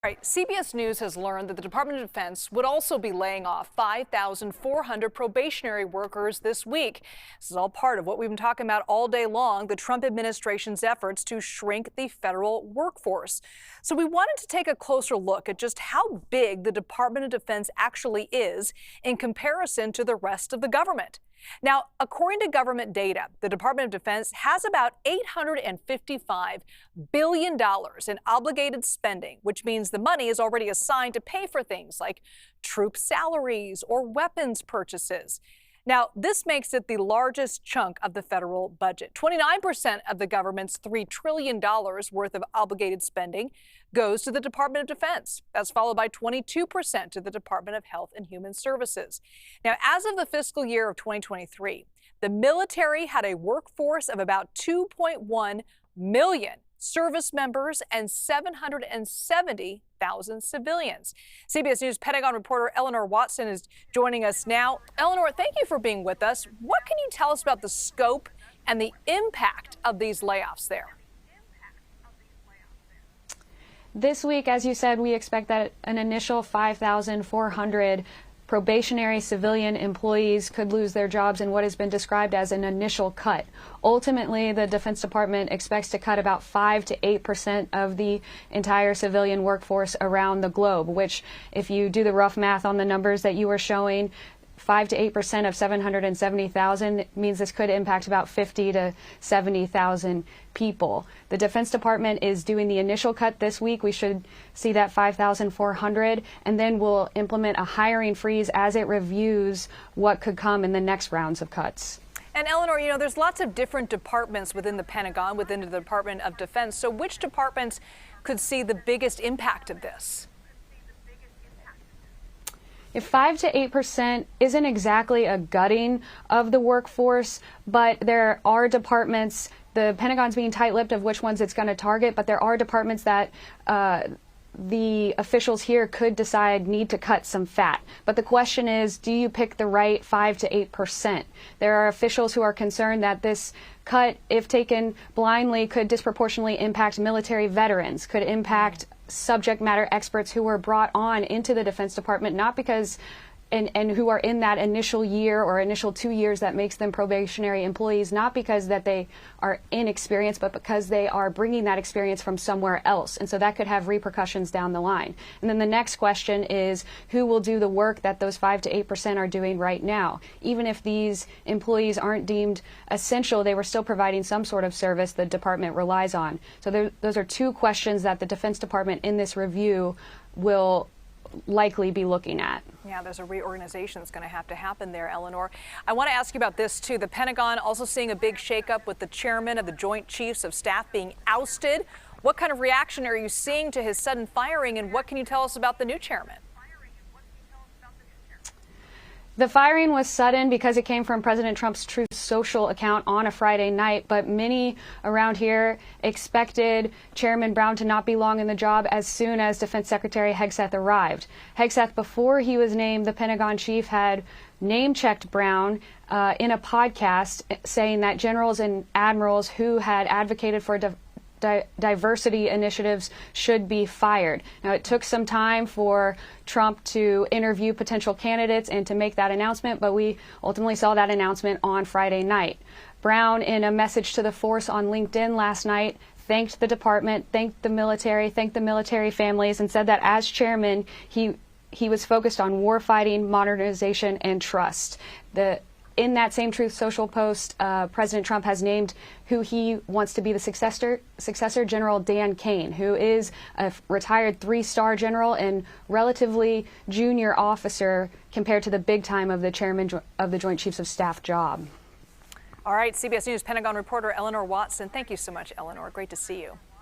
All right, CBS News has learned that the Department of Defense would also be laying off 5,400 probationary workers this week. This is all part of what we've been talking about all day long, the Trump administration's efforts to shrink the federal workforce. So we wanted to take a closer look at just how big the Department of Defense actually is in comparison to the rest of the government. Now, according to government data, the Department of Defense has about $855 billion in obligated spending, which means the money is already assigned to pay for things like troop salaries or weapons purchases. Now, this makes it the largest chunk of the federal budget. 29% of the government's $3 trillion worth of obligated spending goes to the Department of Defense. That's followed by 22% to the Department of Health and Human Services. Now, as of the fiscal year of 2023, the military had a workforce of about 2.1 million service members and 770,000 civilians. CBS News Pentagon reporter Ellee Watson is joining us now. Ellee, thank you for being with us. What can you tell us about the scope and the impact of these layoffs there? This week, as you said, we expect that an initial 5,400 probationary civilian employees could lose their jobs in what has been described as an initial cut. Ultimately, the Defense Department expects to cut about 5 to 8% of the entire civilian workforce around the globe, which, if you do the rough math on the numbers that you were showing, 5 to 8% of 770,000 means this could impact about 50 to 70,000 people. The Defense Department is doing the initial cut this week. We should see that 5,400, and then we'll implement a hiring freeze as it reviews what could come in the next rounds of cuts. And Ellee, there's lots of different departments within the Pentagon, within the Department of Defense. So which departments could see the biggest impact of this? If 5 to 8% isn't exactly a gutting of the workforce, but there are departments, the Pentagon's being tight-lipped of which ones it's going to target, but there are departments that the officials here could decide need to cut some fat. But the question is, do you pick the right 5 to 8%? There are officials who are concerned that this cut, if taken blindly, could disproportionately impact military veterans, could impact subject matter experts who were brought on into the Defense Department, not because and who are in that initial year or initial 2 years that makes them probationary employees, not because that they are inexperienced, but because they are bringing that experience from somewhere else. And so that could have repercussions down the line. And then the next question is, who will do the work that those 5 to 8% are doing right now? Even if these employees aren't deemed essential, they were still providing some sort of service the department relies on. So those are two questions that the Defense Department in this review will likely be looking at. Yeah, there's a reorganization that's going to have to happen there, Ellee. I want to ask you about this, too. The Pentagon also seeing a big shakeup with the chairman of the Joint Chiefs of Staff being ousted. What kind of reaction are you seeing to his sudden firing, and what can you tell us about the new chairman? The firing was sudden because it came from President Trump's Truth Social account on a Friday night, but many around here expected Chairman Brown to not be long in the job as soon as Defense Secretary Hegseth arrived. Hegseth, before he was named the Pentagon chief, had name-checked Brown in a podcast saying that generals and admirals who had advocated for diversity initiatives should be fired. Now, it took some time for Trump to interview potential candidates and to make that announcement, but we ultimately saw that announcement on Friday night. Brown, in a message to the force on LinkedIn last night, thanked the department, thanked the military families, and said that as chairman, he was focused on warfighting, modernization, and trust. In that same Truth Social post, President Trump has named who he wants to be the successor, General Dan Kane, who is a retired 3-star general and relatively junior officer compared to the big time of the chairman of the Joint Chiefs of Staff job. All right, CBS News Pentagon reporter Ellee Watson. Thank you so much, Ellee. Great to see you.